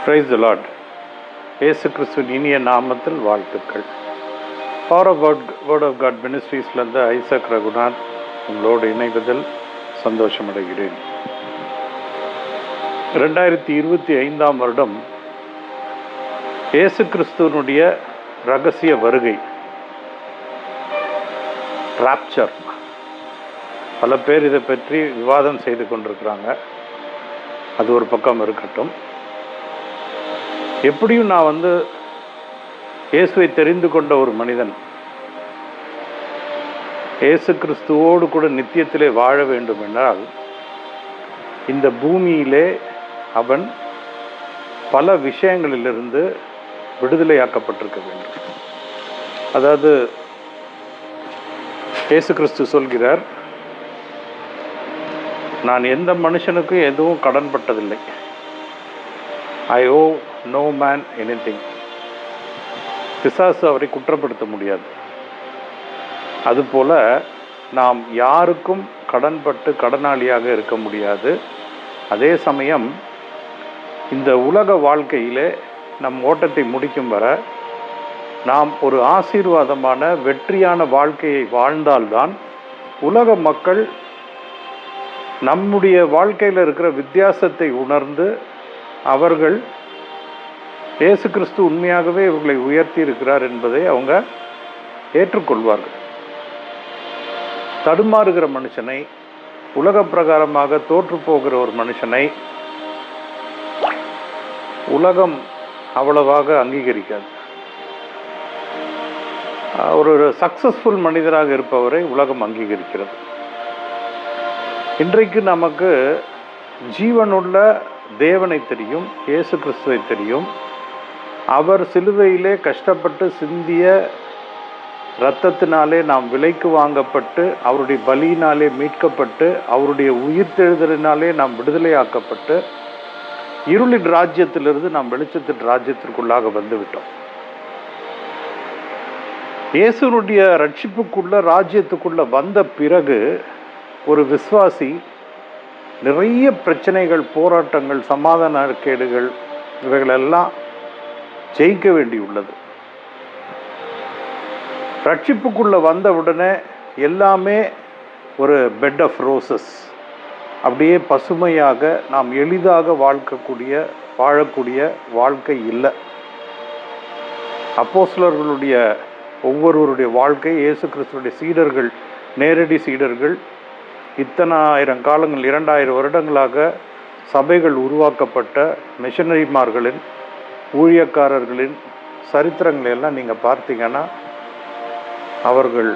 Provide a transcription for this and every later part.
Praise the Lord. இயேசு கிறிஸ்துவின் இனிய நாமத்தில் வாழ்த்துக்கள். Power of God word of God மினிஸ்ட்ரீஸ்லேருந்து ஐசக் ரகுநாத் உங்களோடு இணைவதில் சந்தோஷமடைகிறேன். 2025 வருடம் இயேசு கிறிஸ்துவனுடைய ரகசிய வருகை, ராப்சர். பல பேர் இதை பற்றி விவாதம் செய்து கொண்டிருக்கிறாங்க. அது ஒரு பக்கம் இருக்கட்டும். எப்படியும் நான் இயேசுவை தெரிந்து கொண்ட ஒரு மனிதன், இயேசு கிறிஸ்துவோடு கூட நித்தியத்திலே வாழ வேண்டும் என்றால் இந்த பூமியிலே அவன் பல விஷயங்களிலிருந்து விடுதலையாக்கப்பட்டிருக்க வேண்டும். அதாவது இயேசு கிறிஸ்து சொல்கிறார், நான் எந்த மனுஷனுக்கும் எதுவும் கடன்பட்டதில்லை. ஐ ஓ நோ மேன் எனிதிங். பிசாசு அவரை குற்றப்படுத்த முடியாது. அதுபோல நாம் யாருக்கும் கடன்பட்டு கடனாளியாக இருக்க முடியாது. அதே சமயம் இந்த உலக வாழ்க்கையிலே நம் ஓட்டத்தை முடிக்கும் வர நாம் ஒரு ஆசீர்வாதமான வெற்றியான வாழ்க்கையை வாழ்ந்தால்தான் உலக மக்கள் நம்முடைய வாழ்க்கையில் இருக்கிற வித்தியாசத்தை உணர்ந்து அவர்கள் இயேசு கிறிஸ்து உண்மையாகவே இவர்களை உயர்த்தி இருக்கிறார் என்பதை அவங்க ஏற்றுக்கொள்வார்கள். தடுமாறுகிற மனுஷனை, உலக பிரகாரமாக தோற்று போகிற ஒரு மனுஷனை உலகம் அவ்வளவாக அங்கீகரிக்காது. ஒரு சக்சஸ்ஃபுல் மனிதராக இருப்பவரை உலகம் அங்கீகரிக்கிறது. இன்றைக்கு நமக்கு ஜீவனுள்ள தேவனை தெரியும், இயேசு கிறிஸ்துவை தெரியும். அவர் சிலுவையிலே கஷ்டப்பட்டு சிந்திய இரத்தத்தினாலே நாம் விலைக்கு வாங்கப்பட்டு, அவருடைய பலியினாலே மீட்கப்பட்டு, அவருடைய உயிர்த்தெழுதலினாலே நாம் விடுதலையாக்கப்பட்டு, இருளின் ராஜ்யத்திலிருந்து நாம் வெளிச்சத்தின் ராஜ்யத்திற்குள்ளாக வந்துவிட்டோம். இயேசுனுடைய ரட்சிப்புக்குள்ள ராஜ்யத்துக்குள்ள வந்த பிறகு ஒரு விசுவாசி நிறைய பிரச்சனைகள், போராட்டங்கள், சமாதான கேடுகள் இவைகளெல்லாம் ஜெயிக்க வேண்டியுள்ளது. ரட்சிப்புக்குள்ள வந்த உடனே எல்லாமே ஒரு பெட் ஆஃப் ரோசஸ், அப்படியே பசுமையாக நாம் எளிதாக வாழக்கூடிய வாழ்க்கை இல்லை. அப்போஸ்தலர்களுடைய ஒவ்வொருவருடைய வாழ்க்கை, இயேசு கிறிஸ்துவுடைய சீடர்கள், நேரடி சீடர்கள், இத்தனை ஆயிரம் காலங்கள், 2000 வருடங்களாக சபைகள் உருவாக்கப்பட்ட மிஷனரிமார்களின், ஊழியக்காரர்களின் சரித்திரங்களை எல்லாம் நீங்கள் பார்த்தீங்கன்னா அவர்கள்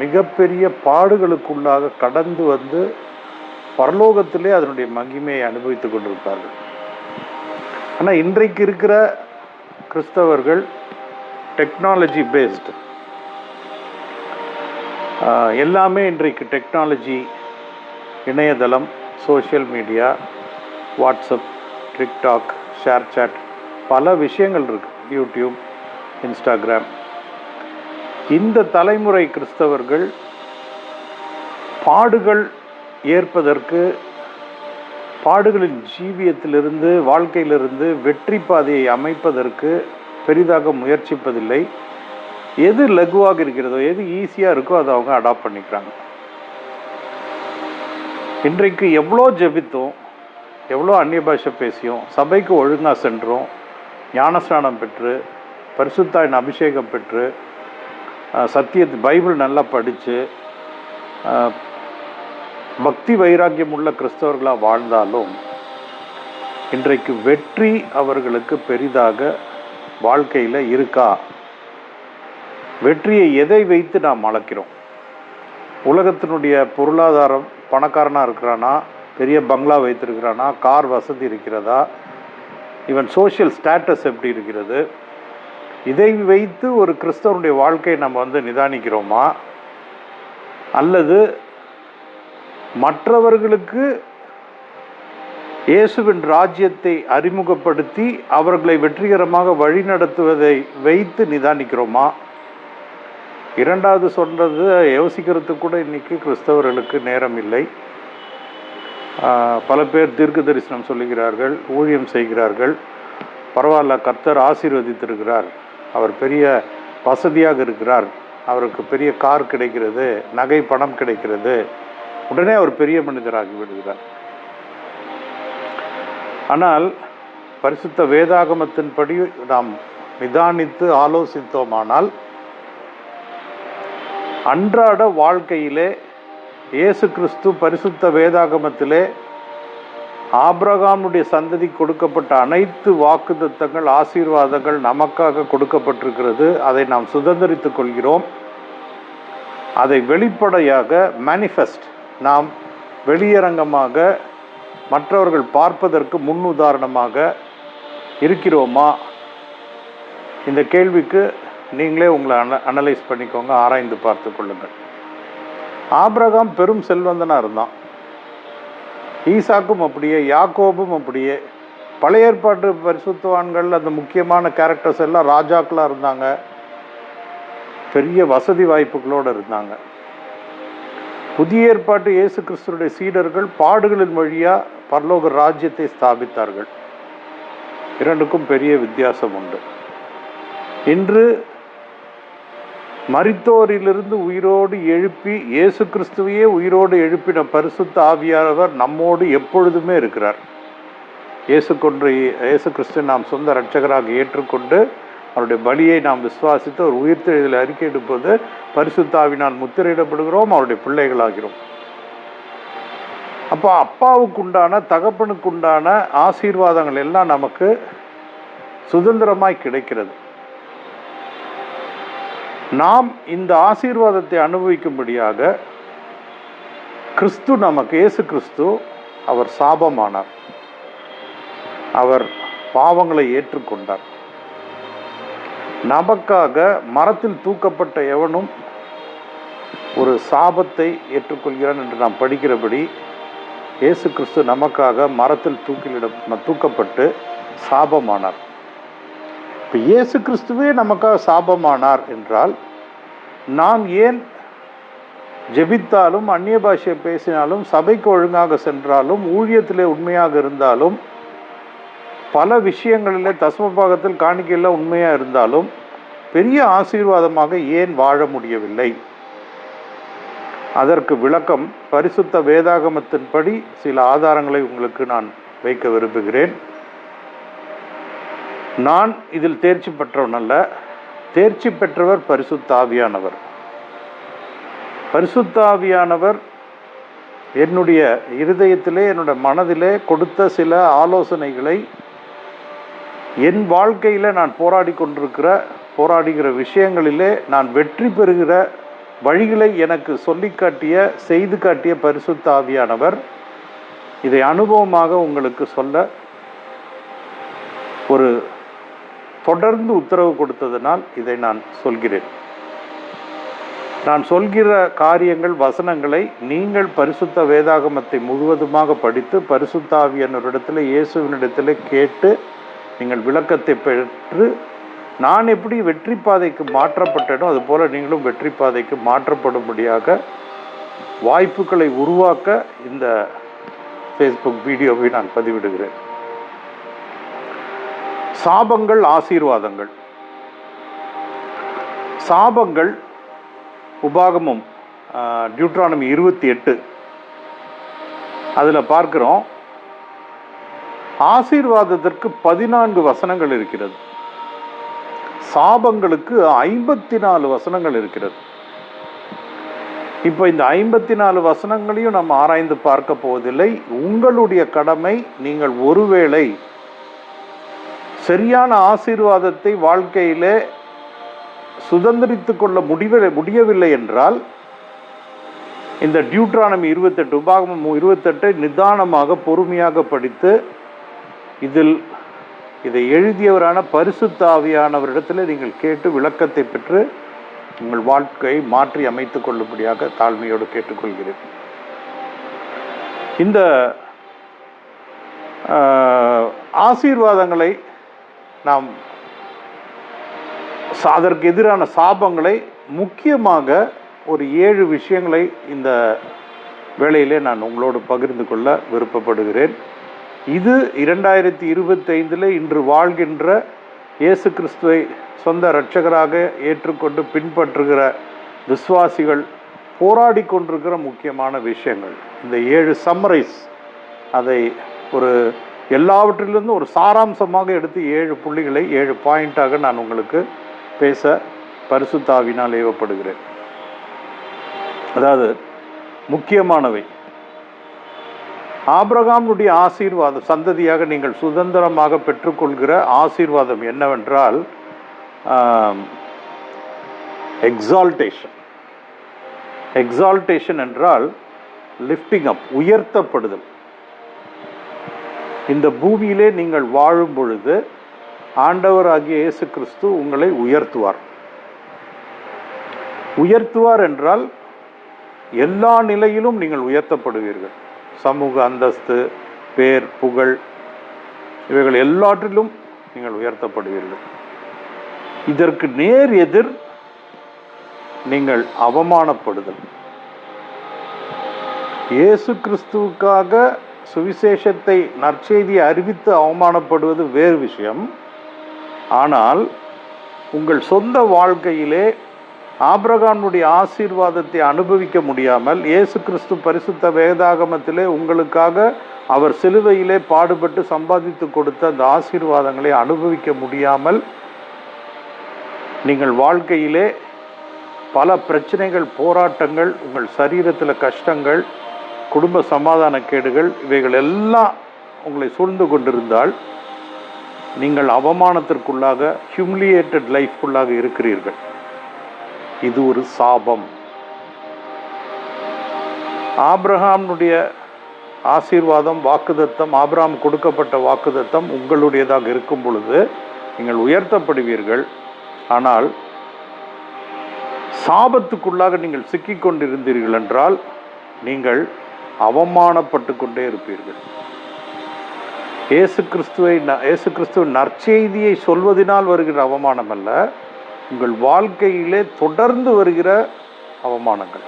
மிகப்பெரிய பாடுகளுக்குள்ளாக கடந்து வந்து பரலோகத்திலே அதனுடைய மகிமையை அனுபவித்து கொண்டிருப்பார்கள். ஆனால் இன்றைக்கு இருக்கிற கிறிஸ்தவர்கள் டெக்னாலஜி பேஸ்டு, எல்லாமே இன்றைக்கு டெக்னாலஜி, இணையதளம், social media, WhatsApp, TikTok, ShareChat, பல விஷயங்கள் இருக்குது, யூடியூப், இன்ஸ்டாகிராம். இந்த தலைமுறை கிறிஸ்தவர்கள் பாடுகள் ஏற்பதற்கு, பாடுகளின் ஜீவியத்திலிருந்து, வாழ்க்கையிலிருந்து வெற்றி பாதையை அமைப்பதற்கு பெரிதாக முயற்சிப்பதில்லை. எது லகுவாக இருக்கிறதோ, எது ஈஸியாக இருக்கோ அதை அவங்க அடாப்ட் பண்ணிக்கிறாங்க. இன்றைக்கு எவ்வளோ ஜெபித்தோம், எவ்வளோ அந்நிய பாஷை பேசியும், சபைக்கு ஒழுங்காக சென்றோம், ஞானஸ்நானம் பெற்று, பரிசுத்தாயின் அபிஷேகம் பெற்று, பைபிள் நல்லா படித்து, பக்தி வைராக்கியம் உள்ள கிறிஸ்தவர்களாக வாழ்ந்தாலும் இன்றைக்கு வெற்றி அவர்களுக்கு பெரிதாக வாழ்க்கையில் இருக்கா? வெற்றியை எதை வைத்து நாம் அளக்கிறோம்? உலகத்தினுடைய பொருளாதாரம், பணக்காரனாக இருக்கிறானா, பெரிய பங்களா வைத்திருக்கிறானா, கார் வசதி இருக்கிறதா, ஈவன் சோஷியல் ஸ்டேட்டஸ் எப்படி இருக்கிறது, இதை வைத்து ஒரு கிறிஸ்தவனுடைய வாழ்க்கையை நம்ம நிதானிக்கிறோமா? அல்லது மற்றவர்களுக்கு இயேசுவின் ராஜ்யத்தை அறிமுகப்படுத்தி அவர்களை வெற்றிகரமாக வழிநடத்துவதை வைத்து நிதானிக்கிறோமா? இரண்டாவது சொன்னது யோசிக்கிறதுக்கு கூட இன்றைக்கி கிறிஸ்தவர்களுக்கு நேரம் இல்லை. பல பேர் தீர்க்க தரிசனம் சொல்லுகிறார்கள், ஊழியம் செய்கிறார்கள். பரவாயில்ல, கர்த்தர் ஆசீர்வதித்திருக்கிறார், அவர் பெரிய வசதியாக இருக்கிறார், அவருக்கு பெரிய கார் கிடைக்கிறது, நகை பணம் கிடைக்கிறது, உடனே அவர் பெரிய மனிதராகி விடுகிறார். ஆனால் பரிசுத்த வேதாகமத்தின்படி நாம் நிதானித்து ஆலோசித்தோமானால் அன்றாட வாழ்க்கையிலே இயேசு கிறிஸ்து பரிசுத்த வேதாகமத்திலே ஆபிரகாமுடைய சந்ததி கொடுக்கப்பட்ட அனைத்து வாக்குத்தத்தங்கள், ஆசீர்வாதங்கள் நமக்காக கொடுக்கப்பட்டிருக்கிறது. அதை நாம் சுதந்திரித்துக் கொள்கிறோம். அதை வெளிப்படையாக மேனிஃபெஸ்ட், நாம் வெளியரங்கமாக மற்றவர்கள் பார்ப்பதற்கு முன் உதாரணமாக இருக்கிறோமா? இந்த கேள்விக்கு நீங்களே உங்களை அனலைஸ் பண்ணிக்கோங்க, ஆராய்ந்து பார்த்து கொள்ளுங்கள். ஆபிரகாம் பெரும் செல்வந்தனாக இருந்தான். ஈசாக்கும் அப்படியே, யாக்கோபும் அப்படியே. பழைய ஏற்பாட்டு பரிசுத்தவான்கள், அந்த முக்கியமான கேரக்டர்ஸ் எல்லாம் ராஜாக்களாக இருந்தாங்க, பெரிய வசதி வாய்ப்புகளோடு இருந்தாங்க. புதிய ஏற்பாட்டு இயேசு கிறிஸ்துடைய சீடர்கள் பாடுகளின் வழியாக பரலோக ராஜ்யத்தை ஸ்தாபித்தார்கள். இரண்டுக்கும் பெரிய வித்தியாசம் உண்டு. இன்று மரித்தோரிலிருந்து உயிரோடு எழுப்பி இயேசு கிறிஸ்துவையே உயிரோடு எழுப்பின பரிசுத்த ஆவியானவர் நம்மோடு எப்பொழுதுமே இருக்கிறார். இயேசு கிறிஸ்துவை நாம் சொந்த இரட்சகராக ஏற்றுக்கொண்டு அவருடைய பலியை நாம் விசுவாசித்து அவர் உயிர்த்தெழுதலை அறிக்கையிடும்போது பரிசுத்த ஆவியினால் முத்திரையிடப்படுகிறோம், அவருடைய பிள்ளைகளாகிறோம். அப்போ அப்பாவுக்குண்டான, தகப்பனுக்குண்டான ஆசீர்வாதங்கள் எல்லாம் நமக்கு சுதந்திரமாய் கிடைக்கிறது. நாம் இந்த ஆசீர்வாதத்தை அனுபவிக்கும்படியாக கிறிஸ்து நமக்கு, இயேசு கிறிஸ்து அவர் சாபமானார், அவர் பாவங்களை ஏற்றுக்கொண்டார். நமக்காக மரத்தில் தூக்கப்பட்ட எவனும் ஒரு சாபத்தை ஏற்றுக்கொள்கிறான் என்று நாம் படிக்கிறபடி இயேசு கிறிஸ்து நமக்காக மரத்தில் தூக்கப்பட்டு சாபமானார். இப்போ இயேசு கிறிஸ்துவே நமக்காக சாபமானார் என்றால் நாம் ஏன் ஜெபித்தாலும், அந்நிய பாஷையை பேசினாலும், சபைக்கு ஒழுங்காக சென்றாலும், ஊழியத்திலே உண்மையாக இருந்தாலும், பல விஷயங்களில் தசமபாகத்தில் காணிக்கையில் உண்மையாக இருந்தாலும் பெரிய ஆசீர்வாதமாக ஏன் வாழ முடியவில்லை? அதற்கு விளக்கம் பரிசுத்த வேதாகமத்தின்படி சில ஆதாரங்களை உங்களுக்கு நான் வைக்க விரும்புகிறேன். நான் இதில் தேர்ச்சி பெற்றவன் அல்ல, தேர்ச்சி பெற்றவர் பரிசுத்த ஆவியானவர். பரிசுத்த ஆவியானவர் என்னுடைய இருதயத்திலே, என்னுடைய மனதிலே கொடுத்த சில ஆலோசனைகளை என் வாழ்க்கையில் நான் போராடுகிற விஷயங்களிலே நான் வெற்றி பெறுகிற வழிகளை எனக்கு சொல்லிக்காட்டிய, செய்து காட்டிய பரிசுத்த ஆவியானவர் இதை அனுபவமாக உங்களுக்கு சொல்ல ஒரு தொடர்ந்து உத்தரவு கொடுத்ததனால் இதை நான் சொல்கிறேன். நான் சொல்கிற காரியங்கள், வசனங்களை நீங்கள் பரிசுத்த வேதாகமத்தை முழுவதுமாக படித்து பரிசுத்த ஆவியானவரிடத்தில், இயேசுவினிடத்தில் கேட்டு நீங்கள் விளக்கத்தை பெற்று, நான் எப்படி வெற்றி பாதைக்கு மாற்றப்பட்டேனோ அதுபோல் நீங்களும் வெற்றி பாதைக்கு மாற்றப்படும்படியாக வாய்ப்புகளை உருவாக்க இந்த ஃபேஸ்புக் வீடியோவை நான் பதிவிடுகிறேன். சாபங்கள், ஆசீர்வாதங்கள். சாபங்கள் உபாகமம் டியூட்ரானமி 28 அதில் பார்க்கிறோம். ஆசீர்வாதத்திற்கு 14 வசனங்கள் இருக்கிறது, சாபங்களுக்கு 54 வசனங்கள் இருக்கிறது. இப்போ இந்த 54 வசனங்களையும் நம்ம ஆராய்ந்து பார்க்க போவதில்லை. உங்களுடைய கடமை, நீங்கள் ஒருவேளை சரியான ஆசீர்வாதத்தை வாழ்க்கையிலே சுதந்திரித்து கொள்ள முடியவில்லை என்றால் இந்த டியூட்ரானமி 28, உபாகமம் 28 நிதானமாக பொறுமையாக படித்து இதை எழுதியவரான பரிசுத்த ஆவியானவரிடத்தில் நீங்கள் கேட்டு விளக்கத்தை பெற்று உங்கள் வாழ்க்கையை மாற்றி அமைத்துக் கொள்ளும்படியாக தாழ்மையோடு கேட்டுக்கொள்கிறேன். இந்த ஆசீர்வாதங்களை நாம், அதற்கு எதிரான சாபங்களை முக்கியமாக ஒரு 7 விஷயங்களை இந்த வேளையிலே நான் உங்களோடு பகிர்ந்து கொள்ள விருப்பப்படுகிறேன். இது 2025 இன்று வாழ்கின்ற இயேசு கிறிஸ்துவை சொந்த இரட்சகராக ஏற்றுக்கொண்டு பின்பற்றுகிற விசுவாசிகள் போராடி கொண்டிருக்கிற முக்கியமான விஷயங்கள். இந்த 7 சம்மரைஸ், அதை ஒரு எல்லாவற்றிலிருந்து ஒரு சாராம்சமாக எடுத்து 7 புள்ளிகளை 7 பாயிண்டாக நான் உங்களுக்கு பேச பரிசுத்த ஆவியினால் ஏவப்படுகிறேன். அதாவது முக்கியமானவை. ஆபிரகாமுடைய ஆசீர்வாதம், சந்ததியாக நீங்கள் சுதந்திரமாக பெற்றுக்கொள்கிற ஆசீர்வாதம் என்னவென்றால் எக்ஸால்டேஷன். எக்ஸால்டேஷன் என்றால் லிஃப்டிங் அப், உயர்த்தப்படுதல். இந்த பூமியிலே நீங்கள் வாழும் பொழுது ஆண்டவராகிய இயேசு கிறிஸ்து உங்களை உயர்த்துவார். உயர்த்துவார் என்றால் எல்லா நிலையிலும் நீங்கள் உயர்த்தப்படுவீர்கள். சமூக அந்தஸ்து, பேர், புகழ், இவைகள் எல்லாற்றிலும் நீங்கள் உயர்த்தப்படுவீர்கள். இதற்கு நேர் எதிர் நீங்கள் அவமானப்படுதல். இயேசு கிறிஸ்துவுக்காக சுவிசேஷத்தை, நற்செய்தியை அறிவித்து அவமானப்படுவது வேறு விஷயம். ஆனால் உங்கள் சொந்த வாழ்க்கையிலே ஆபிரகாமுடைய ஆசீர்வாதத்தை அனுபவிக்க முடியாமல், இயேசு கிறிஸ்து பரிசுத்த வேதாகமத்திலே உங்களுக்காக அவர் சிலுவையிலே பாடுபட்டு சம்பாதித்து கொடுத்த அந்த ஆசீர்வாதங்களை அனுபவிக்க முடியாமல் நீங்கள் வாழ்க்கையிலே பல பிரச்சனைகள், போராட்டங்கள், உங்கள் சரீரத்தில் கஷ்டங்கள், குடும்ப சமாதான கேடுகள், இவைகள் எல்லாம் உங்களை சூழ்ந்து கொண்டிருந்தால் நீங்கள் அவமானத்திற்குள்ளாக, ஹியூமிலியேட்டட் லைஃப்குள்ளாக இருக்கிறீர்கள். இது ஒரு சாபம். ஆபிரகாமுடைய ஆசீர்வாதம், வாக்குத்தத்தம், ஆபிரகாம் கொடுக்கப்பட்ட வாக்குத்தத்தம் உங்களுடையதாக இருக்கும் பொழுது நீங்கள் உயர்த்தப்படுவீர்கள். ஆனால் சாபத்துக்குள்ளாக நீங்கள் சிக்கிக்கொண்டிருந்தீர்கள் என்றால் நீங்கள் அவமானப்பட்டு கொண்டே இருப்பீர்கள். இயேசு கிறிஸ்துவின் நற்செய்தியை சொல்வதனால் வருகிற அவமானம் அல்ல, உங்கள் வாழ்க்கையிலே தொடர்ந்து வருகிற அவமானங்கள்.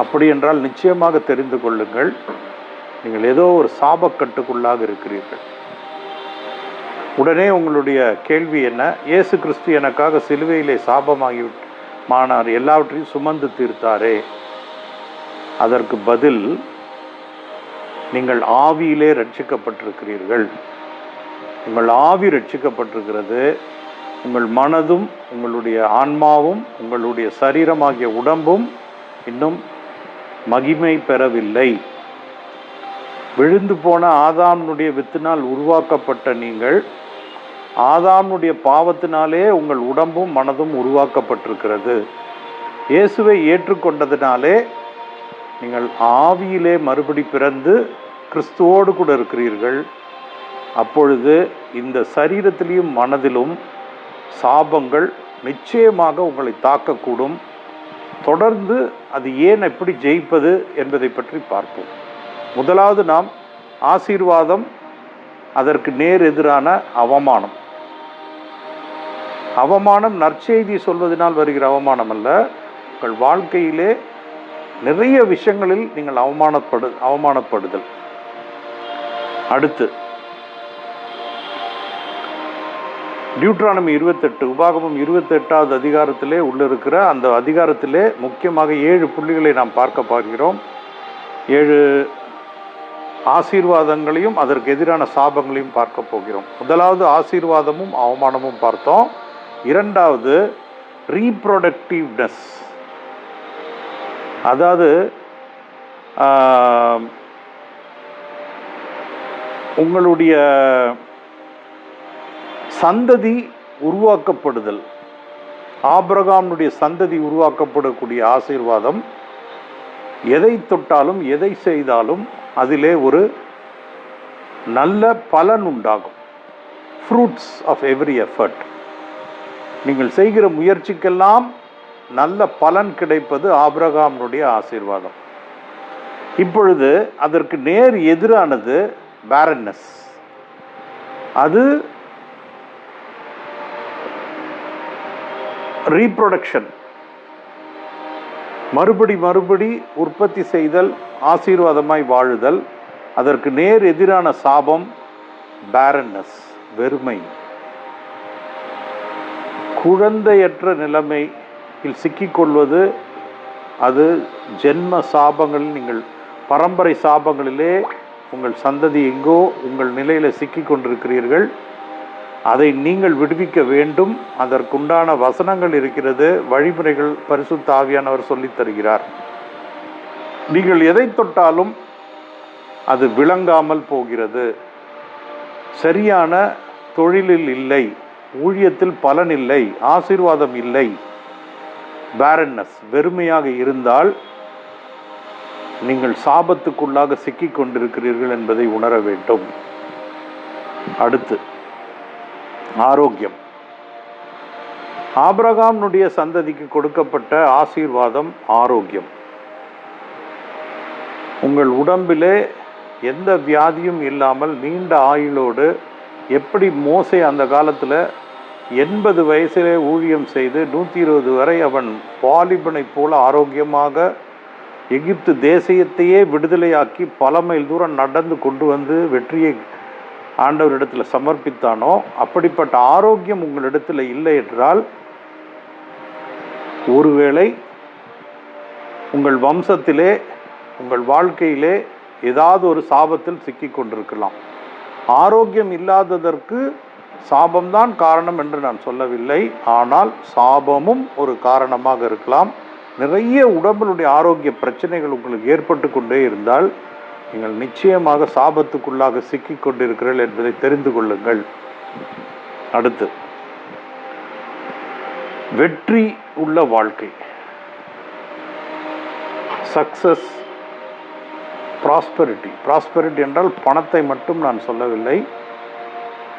அப்படி என்றால் நிச்சயமாக தெரிந்து கொள்ளுங்கள், நீங்கள் ஏதோ ஒரு சாபக்கட்டுக்குள்ளாக இருக்கிறீர்கள். உடனே உங்களுடைய கேள்வி என்ன? இயேசு கிறிஸ்து எனக்காக சிலுவையிலே சாபமானார், எல்லாவற்றையும் சுமந்து தீர்த்தாரே. அதற்கு பதில், நீங்கள் ஆவியிலே ரட்சிக்கப்பட்டிருக்கிறீர்கள். உங்கள் ஆவி ரட்சிக்கப்பட்டிருக்கிறது. உங்கள் மனதும், உங்களுடைய ஆன்மாவும், உங்களுடைய சரீரமாகிய உடம்பும் இன்னும் மகிமை பெறவில்லை. விழுந்து போன ஆதாமுடைய வித்தினால் உருவாக்கப்பட்ட நீங்கள், ஆதாமுடைய பாவத்தினாலே உங்கள் உடம்பும் மனதும் உருவாக்கப்பட்டிருக்கிறது. இயேசுவை ஏற்றுக்கொண்டதினாலே நீங்கள் ஆவியிலே மறுபடி பிறந்து கிறிஸ்துவோடு கூட இருக்கிறீர்கள். அப்பொழுது இந்த சரீரத்திலும் மனதிலும் சாபங்கள் நிச்சயமாக உங்களை தாக்கக்கூடும். தொடர்ந்து அது ஏன் எப்படி ஜெயிப்பது என்பதை பற்றி பார்ப்போம். முதலாவது நாம் ஆசீர்வாதம், அதற்கு நேர் எதிரான அவமானம். அவமானம் நற்செய்தி சொல்வதனால் வருகிற அவமானம் அல்ல, உங்கள் வாழ்க்கையிலே நிறைய விஷயங்களில் நீங்கள் அவமானப்படுதல். அடுத்து டியூட்ரானமி 28, உபாகமம் 28வது அதிகாரத்திலே உள்ளிருக்கிற அந்த அதிகாரத்திலே முக்கியமாக 7 புள்ளிகளை நாம் பார்க்க பார்க்கிறோம். 7 ஆசீர்வாதங்களையும் அதற்கு எதிரான சாபங்களையும் பார்க்க போகிறோம். முதலாவது ஆசீர்வாதமும் அவமானமும் பார்த்தோம். இரண்டாவது ரீப்ரொடக்டிவ்னஸ், அதாவது உங்களுடைய சந்ததி உருவாக்கப்படுதல். ஆபிரகாமுடைய சந்ததி உருவாக்கப்படக்கூடிய ஆசீர்வாதம், எதை தொட்டாலும் எதை செய்தாலும் அதிலே ஒரு நல்ல பலன் உண்டாகும். Fruits of every effort. நீங்கள் செய்கிற முயற்சிக்கெல்லாம் நல்ல பலன் கிடைப்பது ஆபிரகாமுடைய ஆசீர்வாதம். இப்பொழுது அதற்கு நேர் எதிரானது பேரன்னஸ். அது ரீப்ரொடக்ஷன், மறுபடி உற்பத்தி செய்தல், ஆசீர்வாதமாய் வாழுதல். அதற்கு நேர் எதிரான சாபம் பேரன்னஸ், வெறுமை. குழந்தையற்ற நிலைமையில் சிக்கிக்கொள்வது, அது ஜென்ம சாபங்களில், நீங்கள் பரம்பரை சாபங்களிலே உங்கள் சந்ததி எங்கோ உங்கள் நிலையில் சிக்கி கொண்டிருக்கிறீர்கள். அதை நீங்கள் விடுவிக்க வேண்டும். அதற்குண்டான வசனங்கள் இருக்கிறது, வழிமுறைகள் பரிசுத்த ஆவியானவர் சொல்லித் தருகிறார். நீங்கள் எதை தொட்டாலும் அது விளங்காமல் போகிறது. சரியான தொழிலில் இல்லை, ஊழியத்தில் பலன் இல்லை, ஆசீர்வாதம் இல்லை, பேரன்னஸ், வெறுமையாக இருந்தால் நீங்கள் சாபத்துக்குள்ளாக சிக்கிக் கொண்டிருக்கிறீர்கள் என்பதை உணர வேண்டும். அடுத்து ஆரோக்கியம். ஆபிரகாமுடைய சந்ததிக்கு கொடுக்கப்பட்ட ஆசீர்வாதம் ஆரோக்கியம். உங்கள் உடம்பிலே எந்த வியாதியும் இல்லாமல் நீண்ட ஆயுளோடு, எப்படி மோசே அந்த காலத்தில் 80 வயசிலே ஊழியம் செய்து 120 வரை அவன் வாலிபனை போல ஆரோக்கியமாக எகிப்து தேசத்தையே விடுதலையாக்கி பல மைல் தூரம் நடந்து கொண்டு வந்து வெற்றியை ஆண்டவரிடத்தில் சமர்ப்பித்தானோ, அப்படிப்பட்ட ஆரோக்கியம் உங்களிடத்தில் இல்லை என்றால், ஒருவேளை உங்கள் வம்சத்திலே, உங்கள் வாழ்க்கையிலே ஏதாவது ஒரு சாபத்தில் சிக்கிக் கொண்டிருக்கலாம். ஆரோக்கியம் இல்லாததற்கு சாபம்தான் காரணம் என்று நான் சொல்லவில்லை, ஆனால் சாபமும் ஒரு காரணமாக இருக்கலாம். நிறைய உடம்பினுடைய ஆரோக்கிய பிரச்சனைகள் உங்களுக்கு ஏற்பட்டு கொண்டே இருந்தால் நீங்கள் நிச்சயமாக சாபத்துக்குள்ளாக சிக்கிக் கொண்டிருக்கிறீர்கள் என்பதை தெரிந்து கொள்ளுங்கள். அடுத்து வெற்றி உள்ள வாழ்க்கை, சக்சஸ், ப்ராஸ்பெரிட்டி. ப்ராஸ்பெரிட்டி என்றால் பணத்தை மட்டும் நான் சொல்லவில்லை.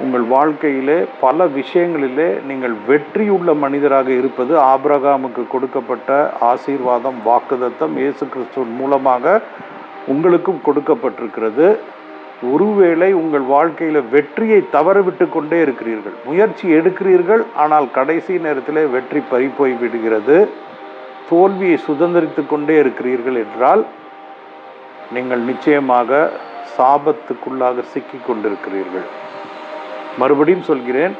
உங்கள் வாழ்க்கையிலே பல விஷயங்களிலே நீங்கள் வெற்றியுள்ள மனிதராக இருப்பது ஆபிரகாமுக்கு கொடுக்கப்பட்ட ஆசீர்வாதம், வாக்குத்தத்தம் இயேசு கிறிஸ்துவின் மூலமாக உங்களுக்கும் கொடுக்கப்பட்டிருக்கிறது. ஒருவேளை உங்கள் வாழ்க்கையில் வெற்றியை தவறவிட்டு கொண்டே இருக்கிறீர்கள், முயற்சி எடுக்கிறீர்கள், ஆனால் கடைசி நேரத்தில் வெற்றி பறிபோய் விடுகிறது, தோல்வியை சுதந்திரித்து கொண்டே இருக்கிறீர்கள் என்றால் நீங்கள் நிச்சயமாக சாபத்துக்குள்ளாக சிக்கிக் கொண்டிருக்கிறீர்கள். மறுபடியும் சொல்கிறேன்,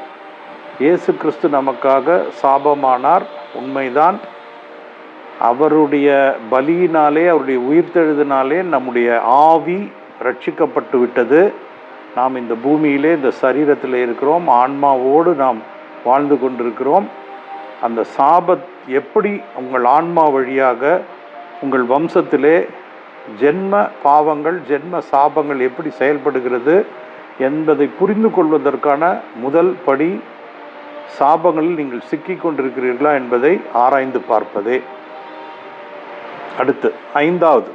இயேசு கிறிஸ்து நமக்காக சாபமானார், உண்மைதான். அவருடைய பலியினாலே, அவருடைய உயிர்த்தெழுதினாலே நம்முடைய ஆவி ரட்சிக்கப்பட்டு விட்டது. நாம் இந்த பூமியிலே, இந்த சரீரத்தில் இருக்கிறோம், ஆன்மாவோடு நாம் வாழ்ந்து கொண்டிருக்கிறோம். அந்த சாபத் எப்படி உங்கள் ஆன்மா வழியாக உங்கள் வம்சத்திலே ஜென்ம பாவங்கள், ஜென்ம சாபங்கள் எப்படி செயல்படுகிறது என்பதை புரிந்து கொள்வதற்கான முதல் படி சாபங்களில் நீங்கள் சிக்கிக் கொண்டிருக்கிறீர்களா என்பதை ஆராய்ந்து பார்ப்பதே. அடுத்து 5வது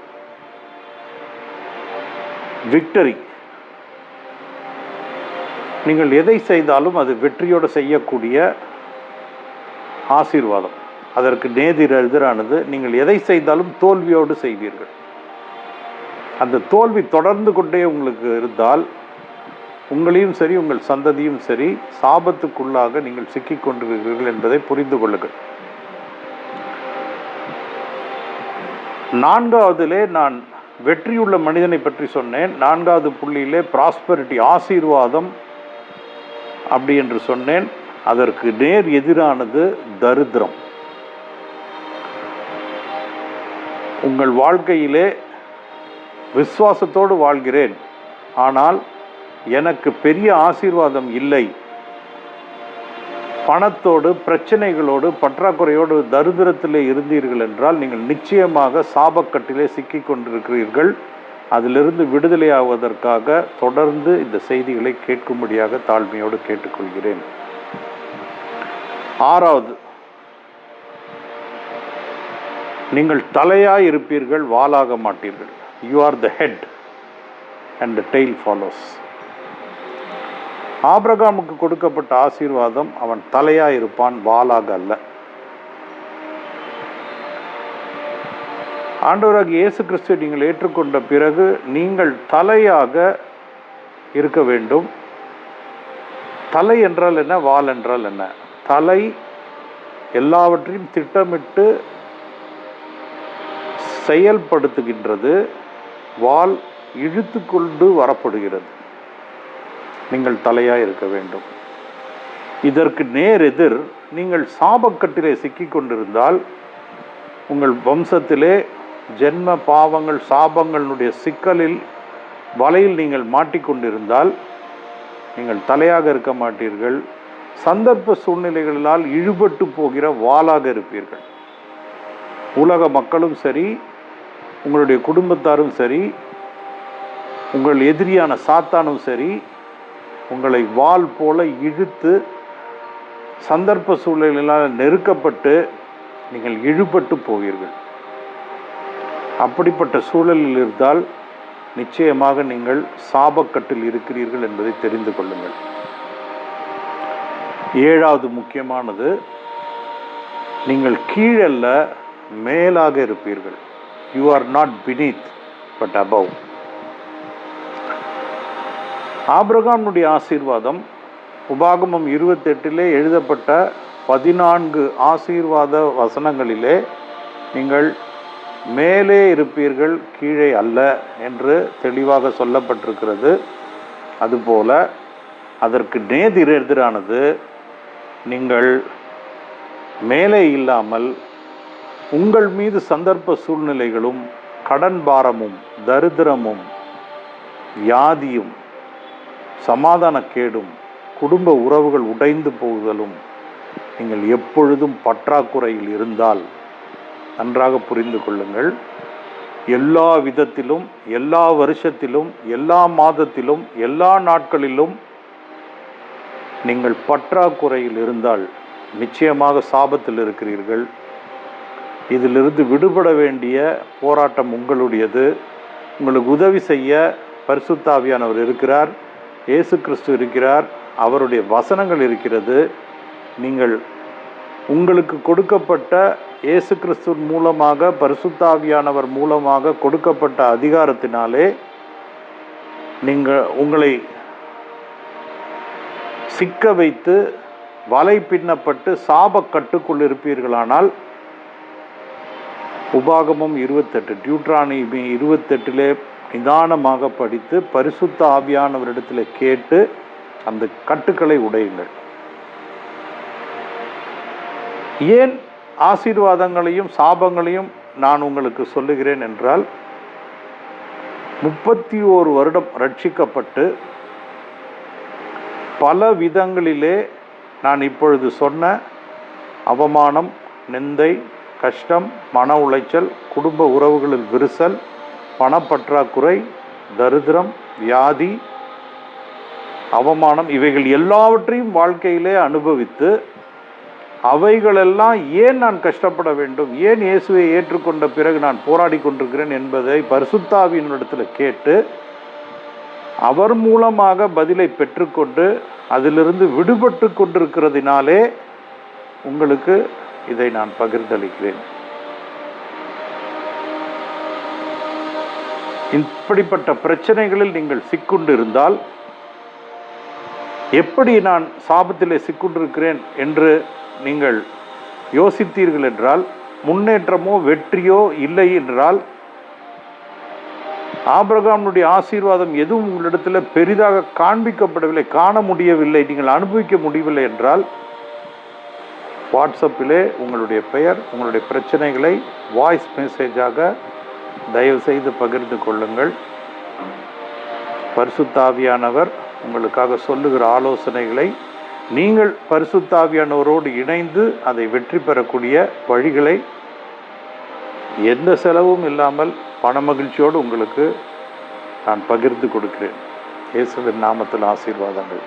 விக்டரி. நீங்கள் எதை செய்தாலும் அது வெற்றியோடு செய்யக்கூடிய ஆசீர்வாதம். அதற்கு நேர் எதிரானது, நீங்கள் எதை செய்தாலும் தோல்வியோடு செய்வீர்கள். அந்த தோல்வி தொடர்ந்து கொண்டே உங்களுக்கு இருந்தால் உங்களையும் சரி, உங்கள் சந்ததியும் சரி, சாபத்துக்குள்ளாக நீங்கள் சிக்கிக் கொண்டிருக்கிறீர்கள் என்பதை புரிந்து கொள்ளுங்கள். 4வதிலே நான் வெற்றியுள்ள மனிதனை பற்றி சொன்னேன். 4வது புள்ளியிலே ப்ராஸ்பெரிட்டி, ஆசீர்வாதம் அப்படி என்று சொன்னேன். அதற்கு நேர் எதிரானது தரித்திரம். உங்கள் வாழ்க்கையிலே விசுவாசத்தோடு வாழ்கிறேன், ஆனால் எனக்கு பெரிய ஆசீர்வாதம் இல்லை, பணத்தோடு, பிரச்சனைகளோடு, பற்றாக்குறையோடு, தரித்திரத்திலே இருந்தீர்கள் என்றால் நீங்கள் நிச்சயமாக சாபக்கட்டிலே சிக்கிக் கொண்டிருக்கிறீர்கள். அதிலிருந்து விடுதலையாவதற்காக தொடர்ந்து இந்த செய்திகளை கேட்கும்படியாக தாழ்மையோடு கேட்டுக்கொள்கிறேன். 6வது, நீங்கள் தலையாய் இருப்பீர்கள், வாலாக மாட்டீர்கள். You are the head and the tail follows. ஆபிரகாமுக்கு கொடுக்கப்பட்ட ஆசீர்வாதம், அவன் தலையாய் இருப்பான், வாலாக அல்ல. ஆண்டவராகிய இயேசு கிறிஸ்துவை நீங்கள் ஏற்றுக்கொண்ட பிறகு நீங்கள் தலையாக இருக்க வேண்டும். தலை என்றால் என்ன, வால் என்றால் என்ன? தலை எல்லாவற்றையும் திட்டமிட்டு செயல்படுத்துகின்றது, வால் இழுத்து கொண்டு வரப்படுகிறது. நீங்கள் தலையாய் இருக்க வேண்டும். இதற்கு நேர் எதிர் நீங்கள் சாபக்கட்டிலே சிக்கிக் கொண்டிருந்தால், உங்கள் வம்சத்திலே ஜென்ம பாவங்கள் சாபங்களுடைய சிக்கலில் வலையில் நீங்கள் மாட்டிக்கொண்டிருந்தால் நீங்கள் தலையாக இருக்க மாட்டீர்கள். சந்தர்ப்ப சூழ்நிலைகளால் இழுபட்டு போகிற வாளாக இருப்பீர்கள். உலக மக்களும் சரி, உங்களுடைய குடும்பத்தாரும் சரி, உங்கள் எதிரியான சாத்தானும் சரி, உங்களை வாள் போல இழுத்து சந்தர்ப்ப சூழ்நிலைகளால் நெருக்கப்பட்டு நீங்கள் இழுபட்டு போவீர்கள். அப்படிப்பட்ட சூழலில் இருந்தால் நிச்சயமாக நீங்கள் சாபக்கட்டில் இருக்கிறீர்கள் என்பதை தெரிந்து கொள்ளுங்கள். ஏழாவது முக்கியமானது, நீங்கள் கீழல்ல மேலாக இருப்பீர்கள். You are not beneath but above. ஆபிரகாமுடைய ஆசீர்வாதம் உபாகமம் 28 எழுதப்பட்ட 14 ஆசீர்வாத வசனங்களிலே நீங்கள் மேலே இருப்பீர்கள், கீழே அல்ல என்று தெளிவாக சொல்லப்பட்டிருக்கிறது. அதுபோல அதற்கு நேரெதிரானது, நீங்கள் மேலே இல்லாமல் உங்கள் மீது சந்தர்ப்ப சூழ்நிலைகளும் கடன் பாரமும் தரித்திரமும் வியாதியும் சமாதான கேடும் குடும்ப உறவுகள் உடைந்து போகுதலும் நீங்கள் எப்பொழுதும் பற்றாக்குறையில் இருந்தால் நன்றாக புரிந்து கொள்ளுங்கள். எல்லா விதத்திலும், எல்லா வருஷத்திலும், எல்லா மாதத்திலும், எல்லா நாட்களிலும் நீங்கள் பற்றாக்குறையில் இருந்தால் நிச்சயமாக சாபத்தில் இருக்கிறீர்கள். இதிலிருந்து விடுபட வேண்டிய போராட்டம் உங்களுடையது. உங்களுக்கு உதவி செய்ய பரிசுத்த ஆவியானவர் இருக்கிறார், இயேசு கிறிஸ்து இருக்கிறார், அவருடைய வசனங்கள் இருக்கிறது. நீங்கள் உங்களுக்கு கொடுக்கப்பட்ட இயேசு கிறிஸ்து மூலமாக, பரிசுத்த ஆவியானவர் மூலமாக கொடுக்கப்பட்ட அதிகாரத்தினாலே நீங்கள் உங்களை சிக்க வைத்து வலை பின்னப்பட்டு சாபக்கட்டுக்குள் இருப்பீர்களானால், உபாகமம் 28 டியூட்ரானமி 28 நிதானமாக படித்து பரிசுத்த ஆவியானவரிடத்தில் கேட்டு அந்த கட்டுக்களை உடையுங்கள். ஏன் ஆசீர்வாதங்களையும் சாபங்களையும் நான் உங்களுக்கு சொல்லுகிறேன் என்றால், 31 வருடம் ரட்சிக்கப்பட்டு பல விதங்களிலே நான் இப்பொழுது சொன்ன அவமானம், நிந்தை, கஷ்டம், மன உளைச்சல், குடும்ப உறவுகளில் விரிசல், பணப்பற்றாக்குறை, தரித்திரம், வியாதி, அவமானம், இவைகள் எல்லாவற்றையும் வாழ்க்கையிலே அனுபவித்து அவைகளெல்லாம் ஏன் நான் கஷ்டப்பட வேண்டும், ஏன் இயேசுவை ஏற்றுக்கொண்ட பிறகு நான் போராடி கொண்டிருக்கிறேன் என்பதை பரிசுத்த ஆவியினிடத்தில் கேட்டு அவர் மூலமாக பதிலை பெற்றுக்கொண்டு அதிலிருந்து விடுபட்டு கொண்டிருக்கிறதினாலே உங்களுக்கு இதை நான் பகிர்ந்தளிக்கிறேன். இப்படிப்பட்ட பிரச்சனைகளில் நீங்கள் சிக்குண்டு இருந்தால், எப்படி நான் சாபத்திலே சிக்குண்டிருக்கிறேன் என்று நீங்கள் யோசித்தீர்கள் என்றால், முன்னேற்றமோ வெற்றியோ இல்லை என்றால், ஆபிரகாமுடைய ஆசீர்வாதம் எதுவும் உங்களிடத்தில் பெரிதாக காண்பிக்கப்படவில்லை, காண முடியவில்லை, நீங்கள் அனுபவிக்க முடியவில்லை என்றால், வாட்ஸ்அப்பிலே உங்களுடைய பெயர், உங்களுடைய பிரச்சனைகளை வாய்ஸ் மெசேஜாக தயவு செய்து பகிர்ந்து கொள்ளுங்கள். பரிசுத்த ஆவியானவர் உங்களுக்காக சொல்லுகிற ஆலோசனைகளை நீங்கள் பரிசுத்த ஆவியானவரோடு இணைந்து அதை வெற்றி பெறக்கூடிய வழிகளை எந்த செலவும் இல்லாமல் பண மகிழ்ச்சியோடு உங்களுக்கு நான் பகிர்ந்து கொடுக்கிறேன். இயேசுவின் நாமத்தில் ஆசீர்வாதங்கள்.